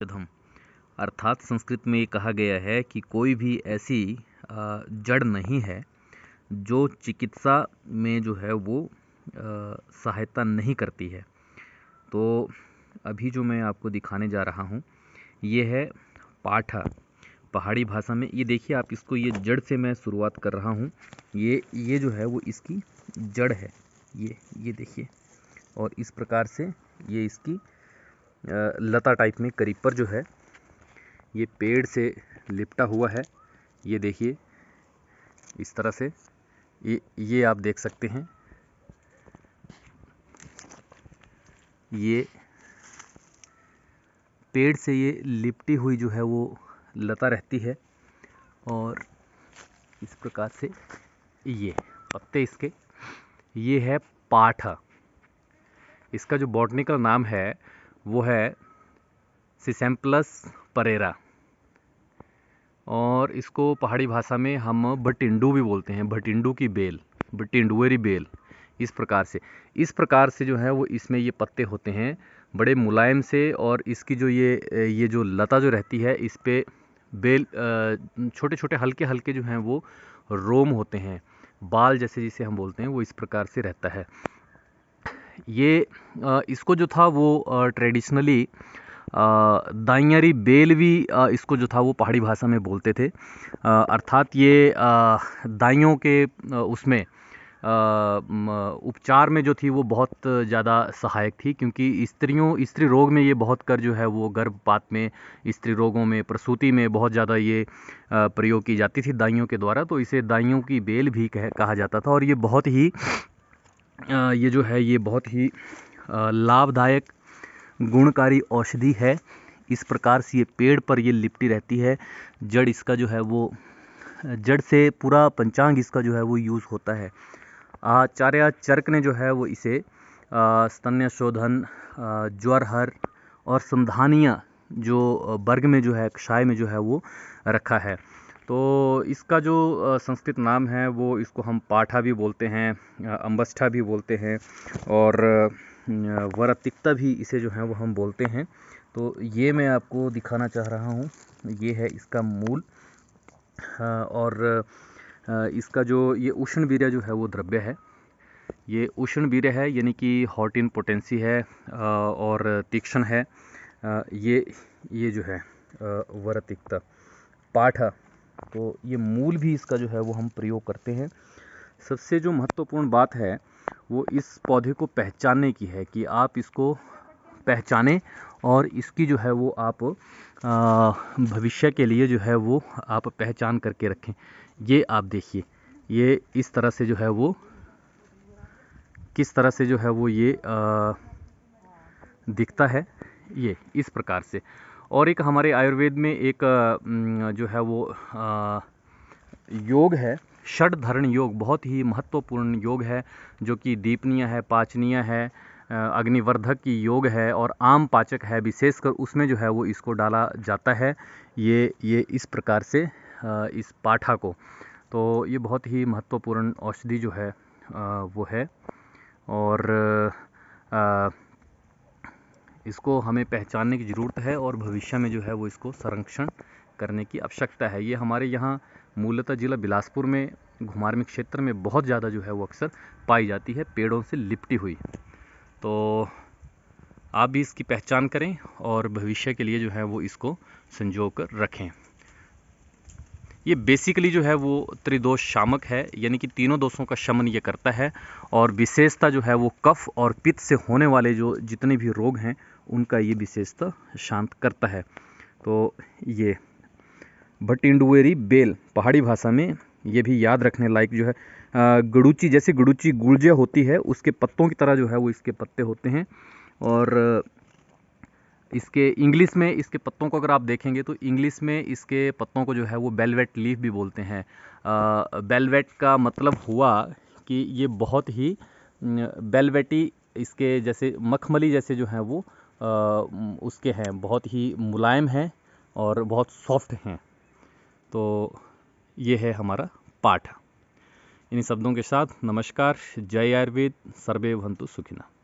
औषधम अर्थात संस्कृत में ये कहा गया है कि कोई भी ऐसी जड़ नहीं है जो चिकित्सा में जो है वो सहायता नहीं करती है। तो अभी जो मैं आपको दिखाने जा रहा हूँ ये है पाठा। पहाड़ी भाषा में ये देखिए आप इसको, ये जड़ से मैं शुरुआत कर रहा हूँ। ये जो है वो इसकी जड़ है, ये देखिए। और इस प्रकार से ये इसकी लता टाइप में करीब पर जो है ये पेड़ से लिपटा हुआ है। ये देखिए इस तरह से ये आप देख सकते हैं। ये पेड़ से ये लिपटी हुई जो है वो लता रहती है और इस प्रकार से ये पत्ते इसके, ये है पाठा। इसका जो बॉटनिकल नाम है वो है सिसेम्प्लस परेरा और इसको पहाड़ी भाषा में हम भटिंडू भी बोलते हैं। भटिंडू की बेल, भटिंडुएरी बेल। इस प्रकार से जो है वो इसमें ये पत्ते होते हैं बड़े मुलायम से। और इसकी जो ये जो लता जो रहती है इस पे बेल छोटे छोटे हल्के हल्के जो हैं वो रोम होते हैं, बाल जैसे जिसे हम बोलते हैं, वो इस प्रकार से रहता है। ये इसको जो था वो ट्रेडिशनली दाइयारी बेल भी इसको जो था वो पहाड़ी भाषा में बोलते थे। अर्थात ये दाइयों के उसमें उपचार में जो थी वो बहुत ज़्यादा सहायक थी, क्योंकि स्त्री रोग में ये बहुत कर जो है वो गर्भपात में, स्त्री रोगों में, प्रसूति में बहुत ज़्यादा ये प्रयोग की जाती थी दाइयों के द्वारा। तो इसे दाइयों की बेल भी कहा जाता था। और ये बहुत ही ये जो है ये बहुत ही लाभदायक गुणकारी औषधि है। इस प्रकार से ये पेड़ पर ये लिपटी रहती है। जड़ इसका जो है वो, जड़ से पूरा पंचांग इसका जो है वो यूज़ होता है। आचार्य चरक ने जो है वो इसे स्तन्य शोधन, ज्वरहर और संधानिया जो वर्ग में जो है, कषाय में जो है वो रखा है। तो इसका जो संस्कृत नाम है वो, इसको हम पाठा भी बोलते हैं, अम्बष्ठा भी बोलते हैं और वरतिक्ता भी इसे जो है वो हम बोलते हैं। तो ये मैं आपको दिखाना चाह रहा हूँ, ये है इसका मूल। और इसका जो ये उष्णवीर्य जो है वो द्रव्य है, ये उष्णवीर्य है, यानी कि हॉट इन पोटेंसी है और तीक्ष्ण है। ये जो है वरतिक्ता पाठा, तो ये मूल भी इसका जो है वो हम प्रयोग करते हैं। सबसे जो महत्वपूर्ण बात है वो इस पौधे को पहचानने की है कि आप इसको पहचानें और इसकी जो है वो आप भविष्य के लिए जो है वो आप पहचान करके रखें। ये आप देखिए, ये इस तरह से जो है वो, किस तरह से जो है वो ये दिखता है, ये इस प्रकार से। और एक हमारे आयुर्वेद में एक जो है वो योग है, षडधरण योग, बहुत ही महत्वपूर्ण योग है, जो कि दीपनीय है, पाचनीय है, अग्निवर्धक की योग है और आम पाचक है। विशेषकर उसमें जो है वो इसको डाला जाता है, ये इस प्रकार से इस पाठा को। तो ये बहुत ही महत्वपूर्ण औषधि जो है वो है। और इसको हमें पहचानने की ज़रूरत है और भविष्य में जो है वो इसको संरक्षण करने की आवश्यकता है। ये हमारे यहाँ मूलतः जिला बिलासपुर में घुमारवीं क्षेत्र में बहुत ज़्यादा जो है वो अक्सर पाई जाती है, पेड़ों से लिपटी हुई। तो आप भी इसकी पहचान करें और भविष्य के लिए जो है वो इसको संजो कर रखें। ये बेसिकली जो है वो त्रिदोष शामक है, यानी कि तीनों दोषों का शमन ये करता है। और विशेषता जो है वो कफ और पित्त से होने वाले जो जितने भी रोग हैं उनका ये विशेषता शांत करता है। तो ये भटिंडुएरी बेल पहाड़ी भाषा में, ये भी याद रखने लायक जो है, गड़ूची, जैसे गड़ूची गुलजिया होती है उसके पत्तों की तरह जो है वो इसके पत्ते होते हैं। और इसके इंग्लिश में इसके पत्तों को अगर आप देखेंगे तो इंग्लिश में इसके पत्तों को जो है वो वेलवेट लीफ भी बोलते हैं। वेलवेट का मतलब हुआ कि ये बहुत ही वेलवेटी, इसके जैसे मखमली जैसे जो है वो उसके हैं, बहुत ही मुलायम हैं और बहुत सॉफ्ट हैं। तो ये है हमारा पाठ। इन शब्दों के साथ नमस्कार, जय आयुर्वेद, सर्वे भवन्तु सुखिनः।